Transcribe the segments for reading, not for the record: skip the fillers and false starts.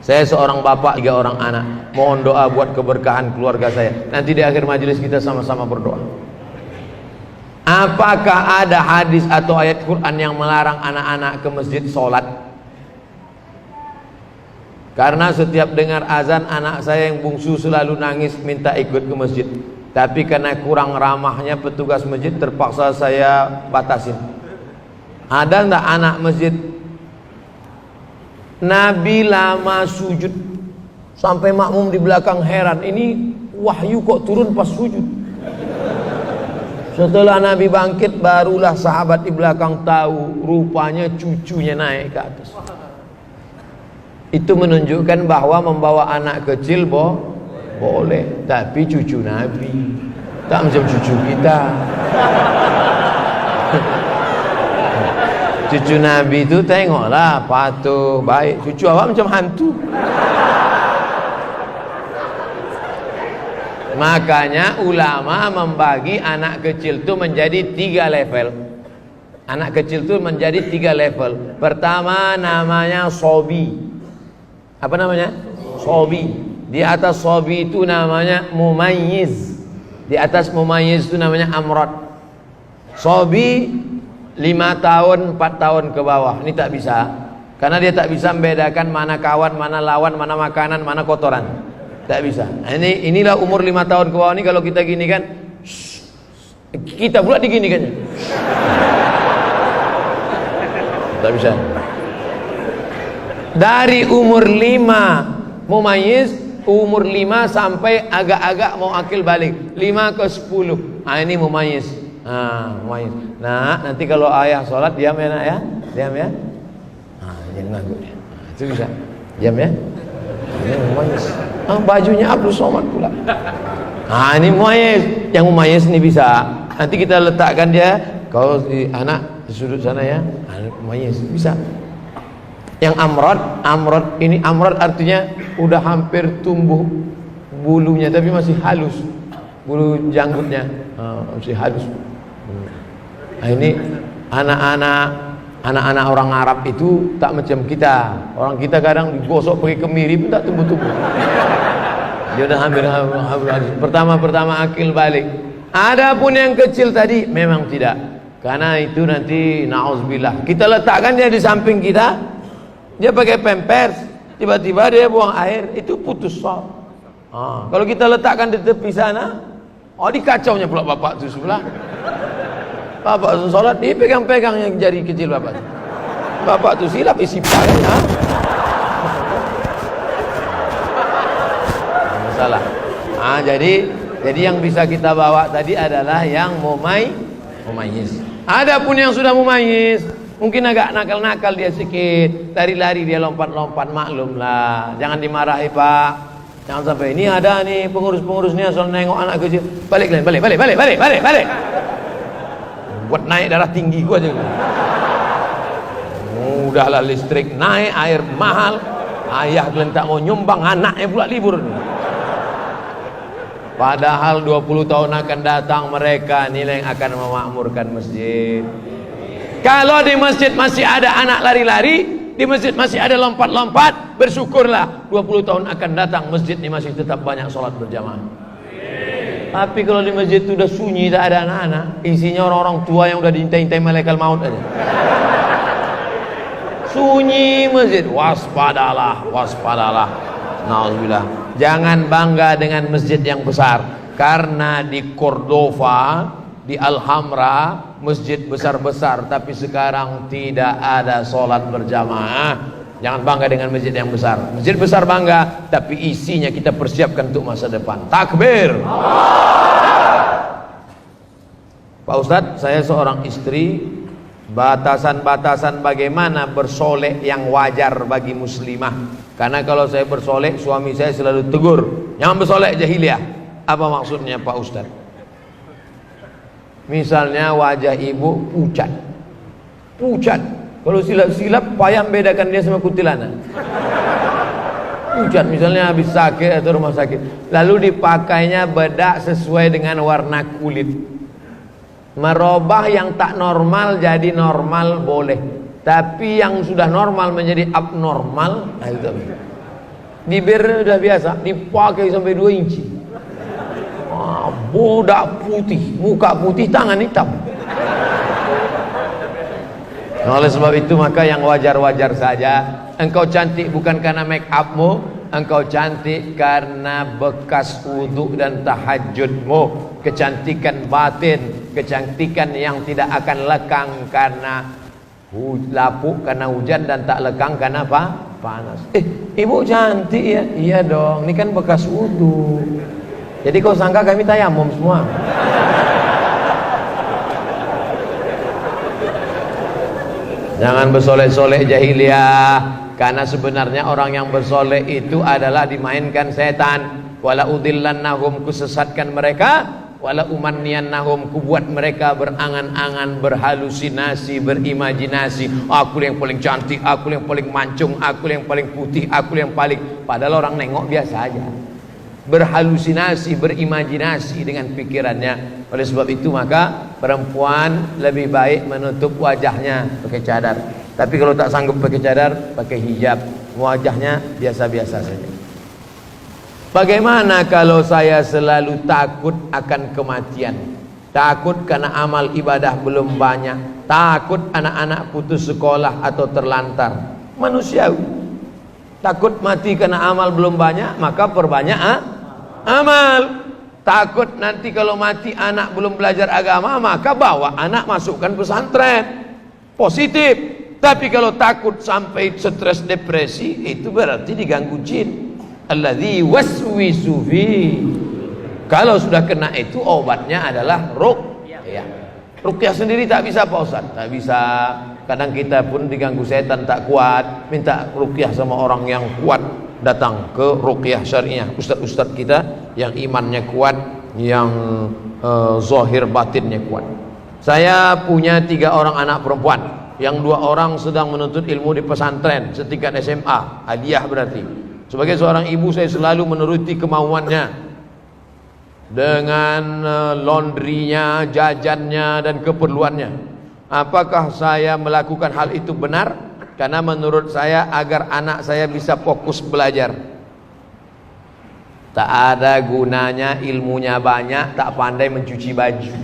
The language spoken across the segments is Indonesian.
Saya seorang bapak, 3 orang anak. Mohon doa buat keberkahan keluarga saya. Nanti di akhir majelis kita sama-sama berdoa. Apakah ada hadis atau ayat Quran yang melarang anak-anak ke masjid sholat? Karena setiap dengar azan, anak saya yang bungsu selalu nangis minta ikut ke masjid. Tapi karena kurang ramahnya petugas masjid, terpaksa saya batasin. Ada enggak anak masjid? Nabi lama sujud sampai makmum di belakang heran, ini wahyu kok turun pas sujud. Setelah Nabi bangkit, barulah sahabat di belakang tahu rupanya cucunya naik ke atas. Itu menunjukkan bahwa membawa anak kecil boleh, tapi cucu Nabi, tak macam cucu kita. Cucu Nabi itu tengoklah patuh, baik. Cucu awak macam hantu. Makanya ulama membagi anak kecil itu menjadi 3 level. Anak kecil itu menjadi 3 level. Pertama namanya sobi. Apa namanya? Sobi. Di atas sobi itu namanya mumayyiz. Di atas mumayyiz itu namanya amrod. Sobi 5 tahun, 4 tahun ke bawah. Ini tak bisa, karena dia tak bisa membedakan mana kawan, mana lawan, mana makanan, mana kotoran. Tak bisa. Inilah umur 5 tahun ke bawah ini. Kalau kita gini kan, kita pula diginikannya. Tak bisa. Dari umur 5 mumayyiz, umur 5 sampai agak-agak mau akil balik, 5 ke 10. Ini mumayyiz. Mumayyiz. Nah, nanti kalau ayah sholat diam ya nak ya, diam ya. Jangan ganggu dia. Itu bisa. Diam ya. Ini mumayyiz. Bajunya Abdul Somad pula. Ini mumayyiz. Yang mumayyiz ini bisa. Nanti kita letakkan dia, kalau di anak di sudut sana ya. Mumayyiz bisa. Yang amrod ini, amrod artinya udah hampir tumbuh bulunya tapi masih halus. Bulu janggutnya masih halus. Ini anak-anak orang Arab itu tak macam kita. Orang kita kadang digosok pakai kemiri pun tak tumbuh-tumbuh. Dia udah hampir pertama akil balik. Adapun yang kecil tadi memang tidak. Karena itu nanti na'udzubillah, kita letakkan dia di samping kita, dia pakai pampers, tiba-tiba dia buang air, itu putus sholat. Kalau kita letakkan di tepi sana, dikacaunya pula bapak itu sebelah. Bapak itu sholat, dia pegang-pegang yang jari kecil bapak. Bapak itu silap isi palanya. Masalah. Jadi yang bisa kita bawa tadi adalah yang mumayyiz. Adapun yang sudah mumayyiz, mungkin agak nakal-nakal dia sedikit, lari-lari dia lompat-lompat, maklum lah. Jangan dimarahi pak. Jangan sampai ini ada nih pengurus-pengurus nih asal nengok anak kecil. Balik. Buat naik darah tinggi gua aja. Udahlah listrik naik, air mahal, ayah kalian tak mau nyumbang, anaknya pula libur. Padahal 20 tahun akan datang mereka nilai yang akan memakmurkan masjid. Kalau di masjid masih ada anak lari-lari, di masjid masih ada lompat-lompat, bersyukurlah 20 tahun akan datang masjid ini masih tetap banyak sholat berjamaah. Tapi kalau di masjid itu udah sunyi, tak ada anak-anak, isinya orang-orang tua yang udah diintai-intai malaikat maut aja. Sunyi masjid, waspadalah. Nauzubillah. Jangan bangga dengan masjid yang besar, karena di Cordova, di Alhambra, masjid besar-besar, tapi sekarang tidak ada sholat berjamaah. Jangan bangga dengan masjid yang besar. Masjid besar bangga, tapi isinya kita persiapkan untuk masa depan. Takbir. Pak Ustadz, saya seorang istri. Batasan-batasan bagaimana bersolek yang wajar bagi muslimah. Karena kalau saya bersolek, suami saya selalu tegur, jangan bersolek jahiliyah. Apa maksudnya Pak Ustadz? Misalnya wajah ibu pucat. Kalau silap-silap payah membedakan dia sama kuntilanak. Pucat misalnya habis sakit atau rumah sakit, lalu dipakainya bedak sesuai dengan warna kulit. Merubah yang tak normal jadi normal boleh, tapi yang sudah normal menjadi abnormal, itu Bibir udah biasa, dipakai sampai 2 inci. Bodak putih, muka putih, tangan hitam. Oleh sebab itu maka yang wajar-wajar saja. Engkau cantik bukan karena make upmu, engkau cantik karena bekas wudhu dan tahajudmu. Kecantikan batin, kecantikan yang tidak akan lekang karena lapuk karena hujan dan tak lekang karena apa? Panas. Ibu cantik ya? Iya dong, ini kan bekas wudhu. Jadi kau sangka kami tayamum semua? Jangan bersolek-solek jahiliyah, karena sebenarnya orang yang bersolek itu adalah dimainkan setan. Wala udillannahum, kusesatkan mereka, wala umanniyannahum, kubuat mereka berangan-angan, berhalusinasi, berimajinasi. Aku yang paling cantik, aku yang paling mancung, aku yang paling putih, aku yang paling, padahal orang nengok biasa aja. Berhalusinasi, berimajinasi dengan pikirannya. Oleh sebab itu maka perempuan lebih baik menutup wajahnya pakai cadar. Tapi kalau tak sanggup pakai cadar, pakai hijab, wajahnya biasa-biasa saja. Bagaimana kalau saya selalu takut akan kematian? Takut karena amal ibadah belum banyak, takut anak-anak putus sekolah atau terlantar. Manusiawi. Takut mati karena amal belum banyak, maka perbanyak amal. Takut nanti kalau mati anak belum belajar agama, maka bawa anak masukkan pesantren. Positif. Tapi kalau takut sampai stres depresi, itu berarti diganggu jin. Alladzi waswisu fi. Kalau sudah kena itu obatnya adalah ruqyah. Ruqyah sendiri tak bisa Pak Ustaz. Tak bisa. Kadang kita pun diganggu setan tak kuat, minta ruqyah sama orang yang kuat. Datang ke ruqyah syariah, ustaz-ustaz kita yang imannya kuat, yang zahir batinnya kuat. Saya punya 3 orang anak perempuan, yang 2 orang sedang menuntut ilmu di pesantren setingkat SMA, hadiah berarti. Sebagai seorang ibu saya selalu menuruti kemauannya dengan laundrynya, jajannya dan keperluannya. Apakah saya melakukan hal itu benar? Karena menurut saya agar anak saya bisa fokus belajar. Tak ada gunanya ilmunya banyak, tak pandai mencuci baju.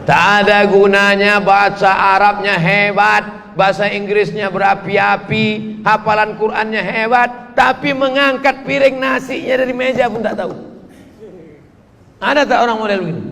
Tak ada gunanya baca Arabnya hebat, bahasa Inggrisnya berapi-api, hafalan Qurannya hebat, tapi mengangkat piring nasinya dari meja pun tak tahu. Ada tak orang model begini?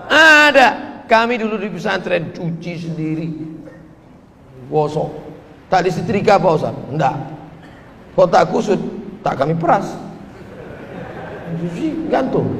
Ada. Kami dulu di pesantren cuci sendiri, gosok, tak disetrika Pak Ustaz? Enggak. Kalau tak kusut, tak kami peras, cuci gantung.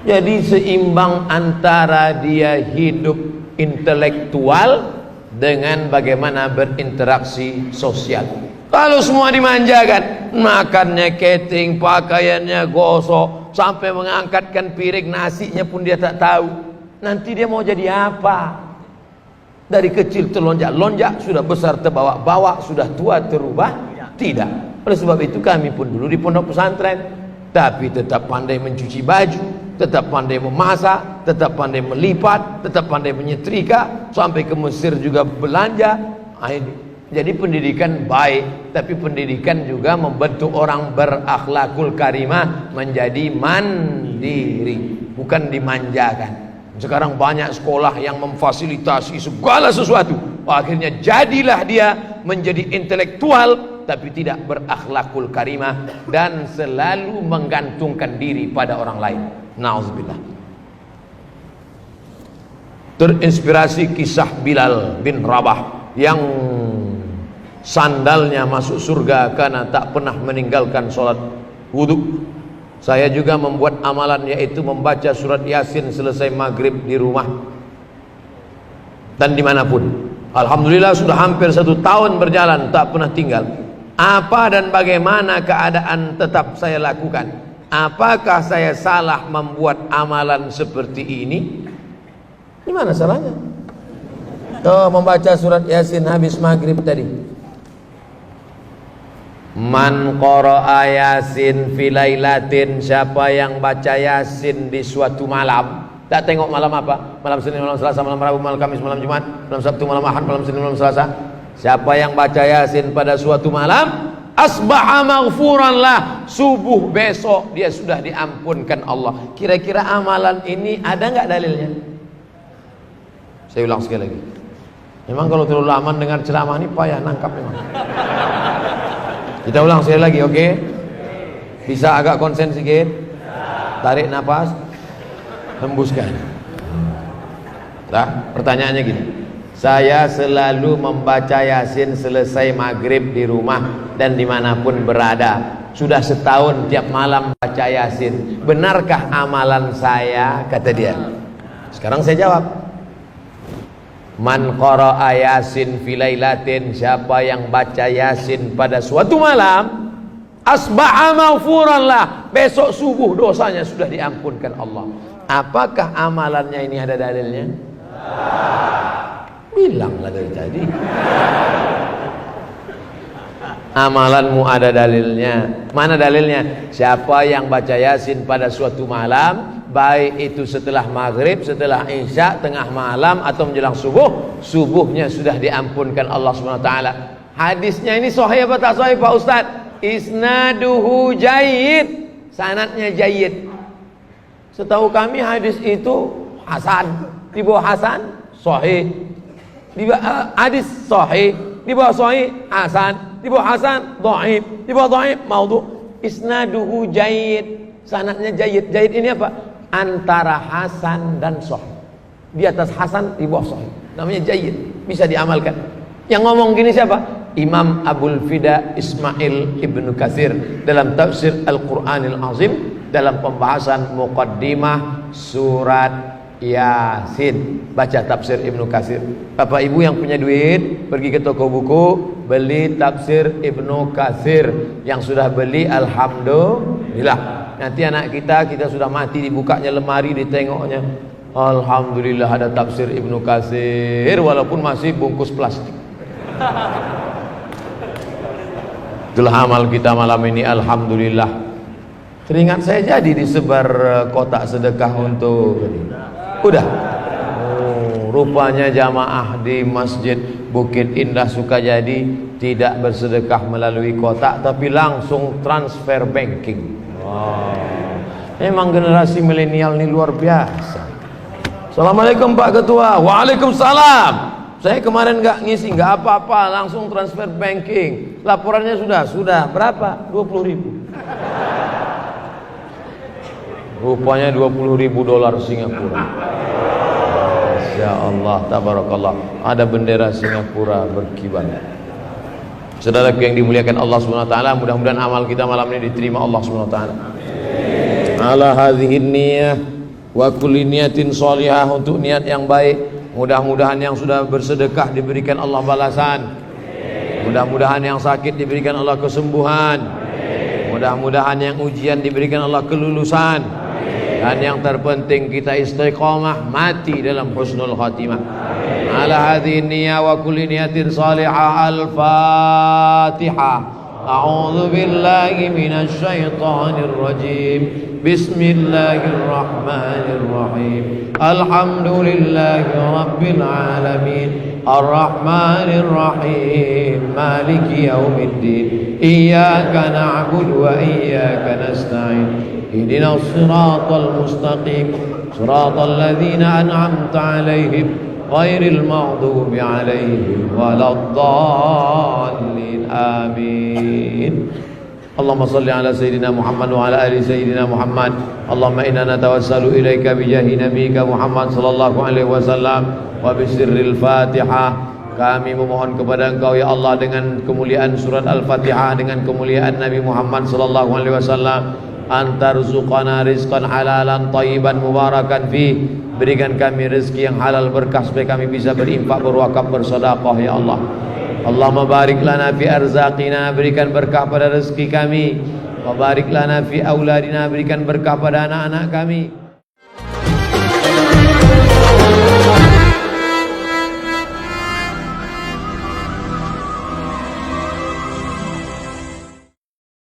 Jadi seimbang antara dia hidup intelektual dengan bagaimana berinteraksi sosial. Kalau semua dimanjakan, makannya catering, pakaiannya gosok, sampai mengangkatkan piring nasinya pun dia tak tahu. Nanti dia mau jadi apa? Dari kecil terlonjak-lonjak, sudah besar terbawa-bawa, sudah tua terubah? Tidak. Oleh sebab itu kami pun dulu di pondok pesantren, tapi tetap pandai mencuci baju, tetap pandai memasak, tetap pandai melipat, tetap pandai menyetrika, sampai ke Mesir juga belanja. Jadi pendidikan baik, tapi pendidikan juga membentuk orang berakhlakul karimah menjadi mandiri, bukan dimanjakan. Sekarang banyak sekolah yang memfasilitasi segala sesuatu. Akhirnya jadilah dia menjadi intelektual tapi tidak berakhlakul karimah dan selalu menggantungkan diri pada orang lain. Nauzubillah. Terinspirasi kisah Bilal bin Rabah yang sandalnya masuk surga karena tak pernah meninggalkan sholat wudhu. Saya juga membuat amalan, yaitu membaca surat Yasin selesai maghrib di rumah dan dimanapun. Alhamdulillah sudah hampir 1 tahun berjalan, tak pernah tinggal. Apa dan bagaimana keadaan tetap saya lakukan? Apakah saya salah membuat amalan seperti ini? Gimana salahnya? Membaca surat Yasin habis maghrib tadi. Man qara'a Yasin fi lailatin, siapa yang baca Yasin di suatu malam. Tak tengok malam apa? Malam Senin, malam Selasa, malam Rabu, malam Kamis, malam Jumat, malam Sabtu, malam Ahad, malam Senin, malam Selasa. Siapa yang baca Yasin pada suatu malam, asbaha maghfuran lah, subuh besok dia sudah diampunkan Allah. Kira-kira amalan ini ada nggak dalilnya? Saya ulang sekali lagi. Memang kalau terlalu lama dengar ceramah ini payah nangkap memang. Kita ulang sekali lagi, oke? Bisa agak konsen sedikit? Tarik nafas, hembuskan. Nah, pertanyaannya gini. Saya selalu membaca Yasin selesai maghrib di rumah dan dimanapun berada. Sudah setahun tiap malam baca Yasin. Benarkah amalan saya? Kata dia. Sekarang saya jawab. Man qara'a Yasin fi lailatin, siapa yang baca Yasin pada suatu malam, asbaha maghfuran lah, besok subuh dosanya sudah diampunkan Allah. Apakah amalannya ini ada dalilnya? Bilanglah dari tadi. Amalanmu ada dalilnya. Mana dalilnya? Siapa yang baca Yasin pada suatu malam, baik itu setelah maghrib, setelah isya, tengah malam atau menjelang subuh, subuhnya sudah diampunkan Allah SWT. Hadisnya ini sahih apa tak sahih Pak Ustaz? Isnaduhu jayyid, sanadnya jayyid. Setahu kami hadis itu hasan. Di bawah hasan sahih, di bawah hadis sahih, di bawah sahih hasan, di bawah hasan dhaif, di bawah dhaif maudhu. Isnaduhu jayyid, sanadnya jayyid. Jayyid ini apa? Antara hasan dan sahih. Di atas hasan, di bawah sahih. Namanya jayyid, bisa diamalkan. Yang ngomong gini siapa? Imam Abul Fida Ismail Ibnu Katsir dalam tafsir Al-Qur'anil Azim, dalam pembahasan muqaddimah surat Yasin. Baca tafsir Ibnu Katsir. Bapak Ibu yang punya duit, pergi ke toko buku, beli tafsir Ibnu Katsir. Yang sudah beli, alhamdulillah. Nanti anak kita sudah mati, dibukanya lemari, ditengoknya, alhamdulillah ada tafsir Ibnu Katsir, walaupun masih bungkus plastik. Itulah amal kita malam ini, alhamdulillah. Teringat saya jadi disebar kotak sedekah untuk udah. Oh, rupanya jamaah di Masjid Bukit Indah Sukajadi tidak bersedekah melalui kotak, tapi langsung transfer banking. Wow. Memang generasi milenial ini luar biasa. Assalamualaikum Pak Ketua. Waalaikumsalam. Saya kemarin nggak ngisi, nggak apa-apa, langsung transfer banking. Laporannya sudah berapa? 20.000. Rupanya 20.000 dolar Singapura. Masya Allah, tabarakallah. Ada bendera Singapura berkibar. Saudaraku yang dimuliakan Allah SWT, mudah-mudahan amal kita malam ini diterima Allah SWT. Ala hadhihin niyah wa kulli niyatin sholihah, untuk niat yang baik. Mudah-mudahan yang sudah bersedekah diberikan Allah balasan. Mudah-mudahan yang sakit diberikan Allah kesembuhan. Mudah-mudahan yang ujian diberikan Allah kelulusan. Dan yang terpenting kita istiqamah, mati dalam husnul khatimah. Ala hadhihi niyyah wa kulli niyatin salihah. Al-Fatihah. A'udzu billahi minasy syaithanir rajim. Bismillahirrahmanirrahim. Alhamdulillahi rabbil alamin. Ar-Rahmanir Rahim. Maliki yaumiddin. Iyyaka na'budu wa iyyaka nasta'in. اهدنا الصراط المستقيم صراط الذين أنعمت عليهم غير المغضوب عليهم ولا الضالين آمين. اللهم صل على سيدنا محمد وعلى آل سيدنا محمد. اللهم إنا نتوسل إليك بجاه نبيك محمد صلى الله عليه وسلم وبسر الفاتحة. Kami memohon kepada Engkau ya Allah dengan kemuliaan surat Al-Fatihah, dengan kemuliaan Nabi Muhammad sallallahu alaihi wasallam, antarzuqana rizqan halalan thayyiban mubarakan fi. Berikan kami rezeki yang halal berkah supaya kami bisa berinfak, berwakaf, bersedekah ya Allah. Allahumma barik lana fi arzaqina, berikan berkah pada rezeki kami. Wa barik lana fi auladina, berikan berkah pada anak-anak kami.